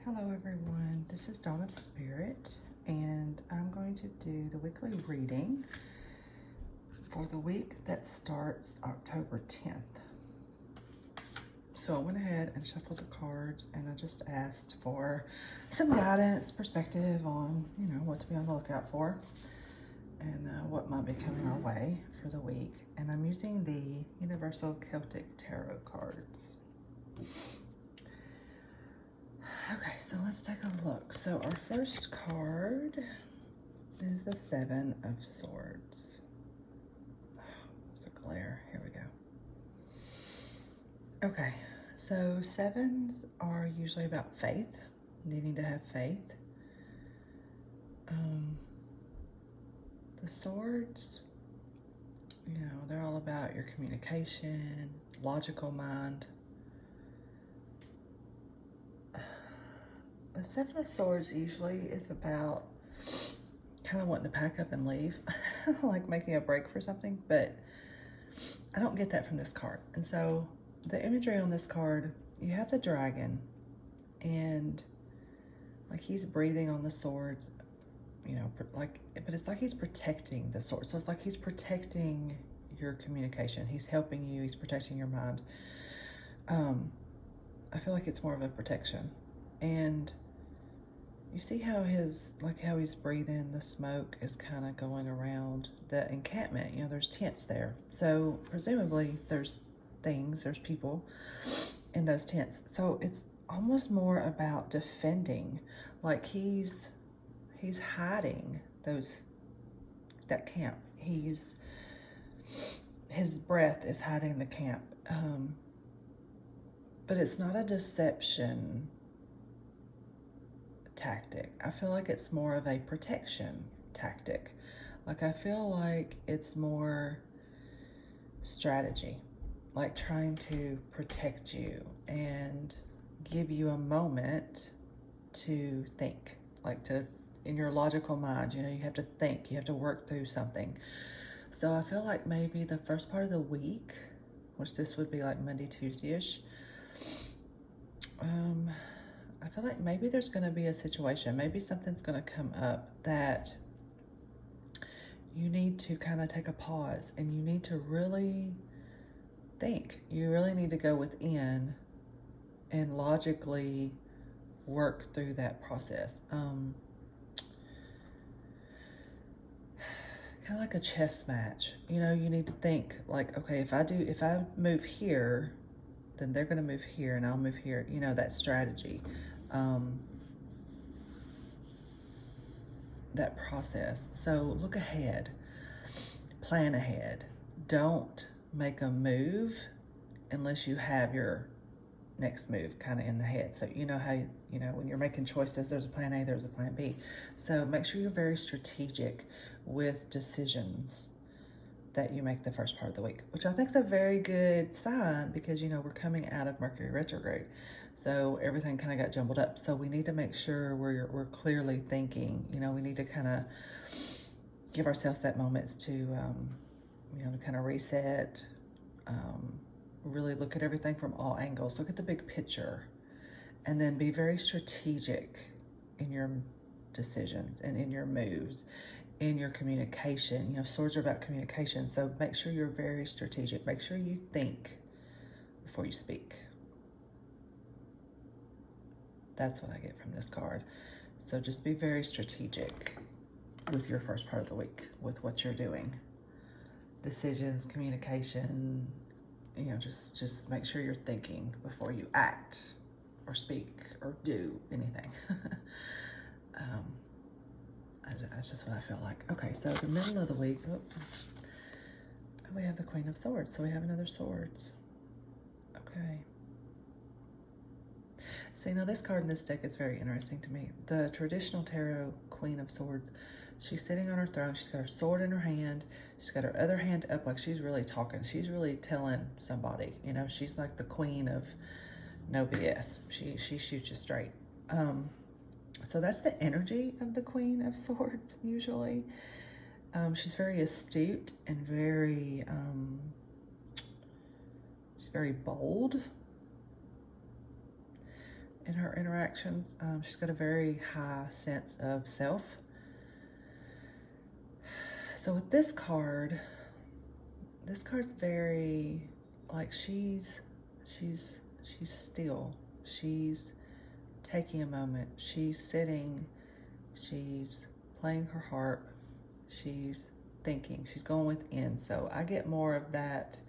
Hello everyone, this is Dawn of Spirit, and I'm going to do the weekly reading for the week that starts October 10th. So I went ahead and shuffled the cards, and I just asked for some guidance, perspective on, what to be on the lookout for and what might be coming our way for the week. And I'm using the Universal Celtic Tarot cards. Okay, so let's take a look. So our first card is the Seven of Swords. Oh, it's a glare. Here we go. Okay, so sevens are usually about faith, needing to have faith. The swords, they're all about your communication, logical mind. The Seven of Swords usually is about kind of wanting to pack up and leave, like making a break for something, but I don't get that from this card. And so the imagery on this card, you have the dragon, and like he's breathing on the swords, but it's like he's protecting the sword. So it's like he's protecting your communication. He's helping you, he's protecting your mind. I feel like it's more of a protection. And you see how he's breathing, the smoke is kind of going around the encampment. There's tents there. So presumably there's people in those tents. So it's almost more about defending, like he's hiding that camp. His breath is hiding the camp. But it's not a deception tactic. I feel like it's more of a protection tactic. Like I feel like it's more strategy, like trying to protect you and give you a moment to think, in your logical mind, you have to think, you have to work through something. So I feel like maybe the first part of the week, which this would be like Monday, Tuesday-ish, I feel like maybe there's going to be a situation, maybe something's going to come up that you need to kind of take a pause and you need to really think. You really need to go within and logically work through that process. Kind of like a chess match. You need to think like, okay, if I move here, then they're going to move here and I'll move here. That strategy, that process. So look ahead, plan ahead. Don't make a move unless you have your next move kind of in the head. So how, when you're making choices, there's a plan A, there's a plan B. So make sure you're very strategic with decisions that you make the first part of the week, which I think is a very good sign because, we're coming out of Mercury retrograde. So everything kind of got jumbled up. So we need to make sure we're clearly thinking, we need to kind of give ourselves that moments to, to kind of reset, really look at everything from all angles, look at the big picture, and then be very strategic in your decisions and in your moves, in your communication. Swords are about communication, so make sure you're very strategic. Make sure you think before you speak. That's what I get from this card. So just be very strategic with your first part of the week, with what you're doing. Decisions, communication, just make sure you're thinking before you act or speak or do anything. That's just what I feel like. Okay, so the middle of the week, we have the Queen of Swords, so we have another Swords. Okay. See, now this card in this deck is very interesting to me. The traditional tarot Queen of Swords, she's sitting on her throne. She's got her sword in her hand. She's got her other hand up like she's really talking. She's really telling somebody. She's like the queen of no BS. She shoots you straight. So that's the energy of the Queen of Swords usually. She's very astute and she's very bold. in her interactions. She's got a very high sense of self. So with this card's very, like, she's still. She's taking a moment. She's sitting. She's playing her harp. She's thinking. She's going within. So I get more of that,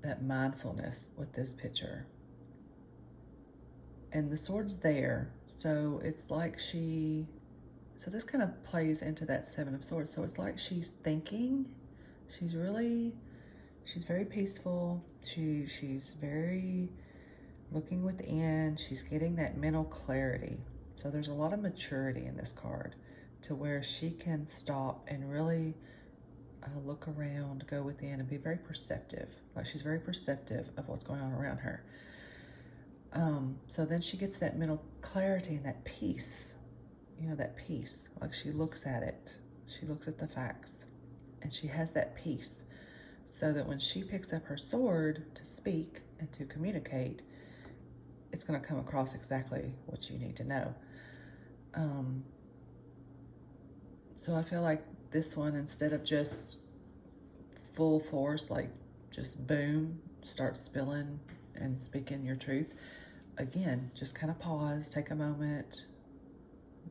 that mindfulness with this picture. And the sword's there. So it's like so this kind of plays into that Seven of Swords. So it's like she's thinking. She's very peaceful. She's very looking within. She's getting that mental clarity. So there's a lot of maturity in this card to where she can stop and really look around, go within, and be very perceptive. Like, she's very perceptive of what's going on around her. So then she gets that mental clarity and that peace. You know, that peace. Like, she looks at it. She looks at the facts. And she has that peace. So that when she picks up her sword to speak and to communicate, it's going to come across exactly what you need to know. So I feel like this one, instead of just full force, like just boom, start spilling and speaking your truth, again, just kind of pause, take a moment,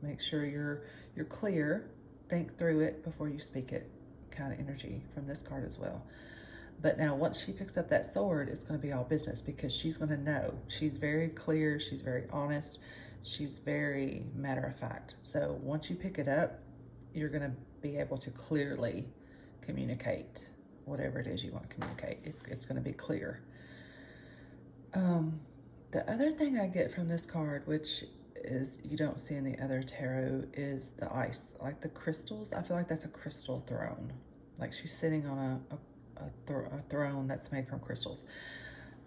make sure you're clear, think through it before you speak it, kind of energy from this card as well. But now once she picks up that sword, it's going to be all business, because she's going to know. She's very clear. She's very honest. She's very matter of fact. So once you pick it up, you're going to be able to clearly communicate whatever it is you want to communicate. It's going to be clear. The other thing I get from this card, which is you don't see in the other tarot, is the ice, like the crystals. I feel like that's a crystal throne. Like she's sitting on a throne that's made from crystals.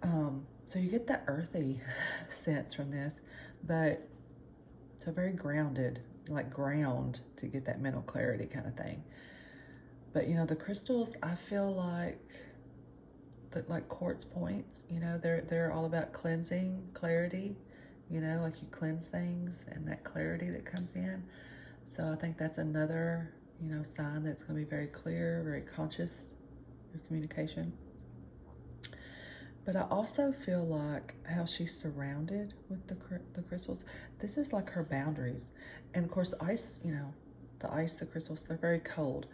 So you get that earthy sense from this, but so very grounded, like ground to get that mental clarity kind of thing. But you know, the crystals, I feel like quartz points, you know, they're all about cleansing, clarity, you know, like you cleanse things and that clarity that comes in. So I think that's another, you know, sign that's going to be very clear, very conscious, your communication. But I also feel like how she's surrounded with the crystals. This is like her boundaries. And of course, ice, you know, the crystals, they're very cold.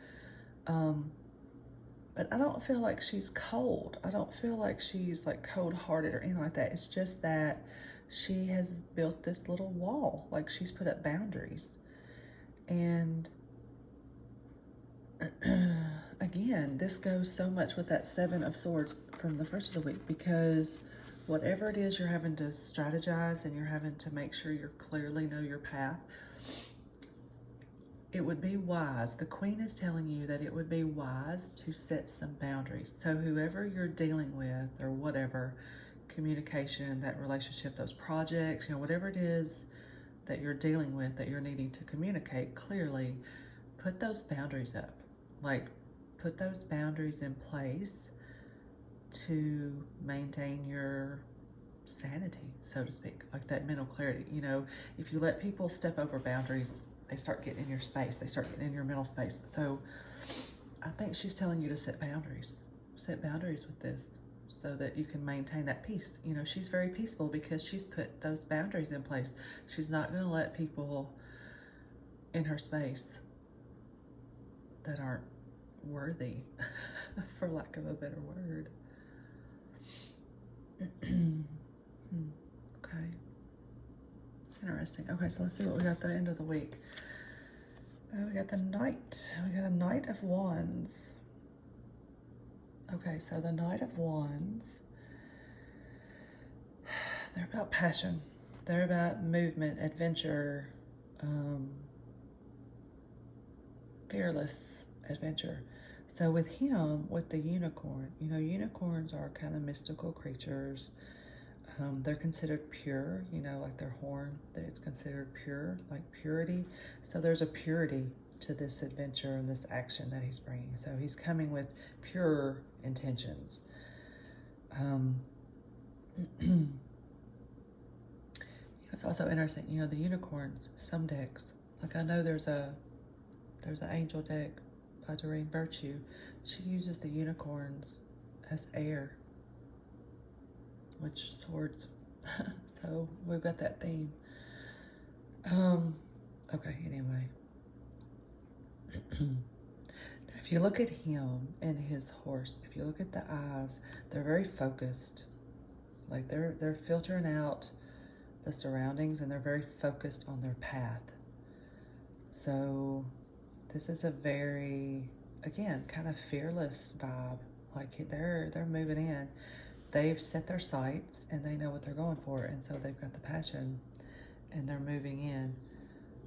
But I don't feel like she's cold. I don't feel like she's like cold-hearted or anything like that. It's just that she has built this little wall. Like she's put up boundaries. And again, this goes so much with that Seven of Swords from the first of the week, because whatever it is you're having to strategize and you're having to make sure you clearly know your path, it would be wise. The Queen is telling you that it would be wise to set some boundaries. So whoever you're dealing with or whatever, communication, that relationship, those projects, you know, whatever it is that you're dealing with, that you're needing to communicate clearly, put those boundaries up. Like, put those boundaries in place to maintain your sanity, so to speak, like that mental clarity. You know, if you let people step over boundaries, they start getting in your space, they start getting in your mental space. So I think she's telling you to set boundaries with this so that you can maintain that peace. You know, she's very peaceful because she's put those boundaries in place. She's not going to let people in her space that aren't worthy, for lack of a better word. Okay. It's interesting. Okay, so let's see what we got at the end of the week. We got the Knight. We got a Knight of Wands. Okay, so the Knight of Wands, they're about passion. They're about movement, adventure, fearless adventure. So with him, with the unicorn, you know, unicorns are kind of mystical creatures. They're considered pure, you know, like their horn, it's considered pure, like purity. So there's a purity to this adventure and this action that he's bringing. So he's coming with pure intentions. It's also interesting, you know, the unicorns, some decks, like I know there's an angel deck by Doreen Virtue. She uses the unicorns as air, which swords. So we've got that theme. Okay, anyway. If you look at him and his horse, if you look at the eyes, they're very focused. Like they're filtering out the surroundings and they're very focused on their path. So this is a very, again, kind of fearless vibe. Like they're moving in. They've set their sights and they know what they're going for, and so they've got the passion and they're moving in,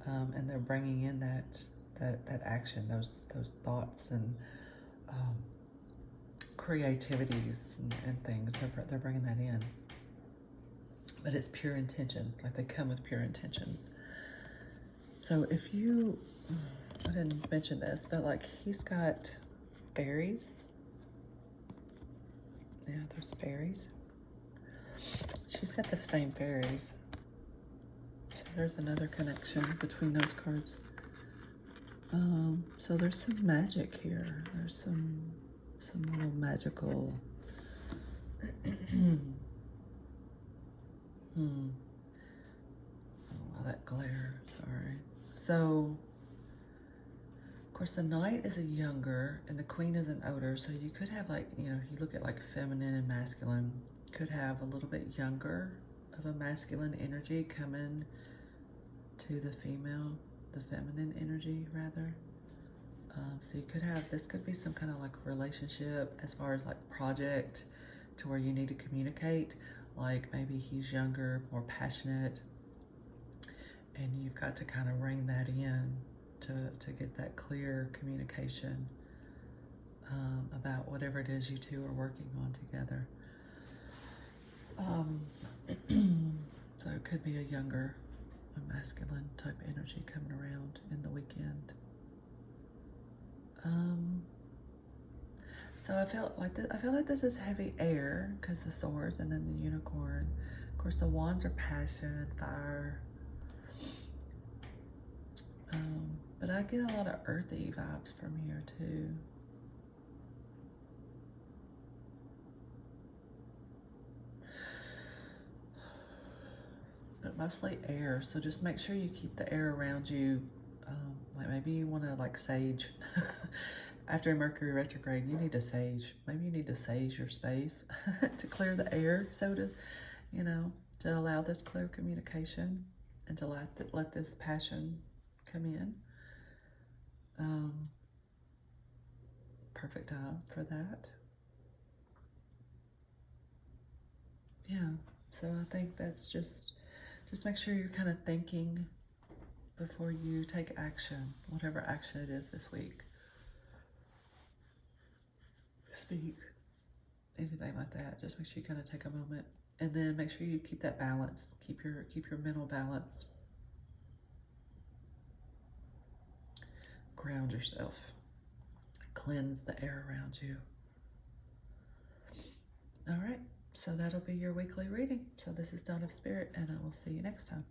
and they're bringing in that action, those thoughts and creativities and things. They're bringing that in, but it's pure intentions. Like they come with pure intentions. So if you, I didn't mention this, but like he's got fairies. Yeah, there's fairies. She's got the same fairies. So there's another connection between those cards. So there's some magic here. There's some little magical. Oh, that glare. Sorry. So, of course, the knight is a younger and the queen is an older. So you could have like, you know, you look at like feminine and masculine, could have a little bit younger of a masculine energy coming to the female, the feminine energy rather. So you could have, this could be some kind of like relationship as far as like project to where you need to communicate. Like maybe he's younger, more passionate, and you've got to kind of rein that in to get that clear communication about whatever it is you two are working on together. So it could be a younger, a masculine type energy coming around in the weekend. So I feel like this is heavy air because the swords and then the unicorn. Of course, the wands are passion, fire. But I get a lot of earthy vibes from here too. But mostly air, so just make sure you keep the air around you. Like maybe you want to like sage. After Mercury retrograde, you need to sage. Maybe you need to sage your space to clear the air, so to, you know, to allow this clear communication and to let this passion come in. Perfect time for that. Yeah, so I think that's just make sure you're kind of thinking before you take action, whatever action it is this week. Speak, anything like that. Just make sure you kind of take a moment, and then make sure you keep that balance. Keep your mental balance. Ground yourself. Cleanse the air around you. All right, so that'll be your weekly reading. So this is Dawn of Spirit, and I will see you next time.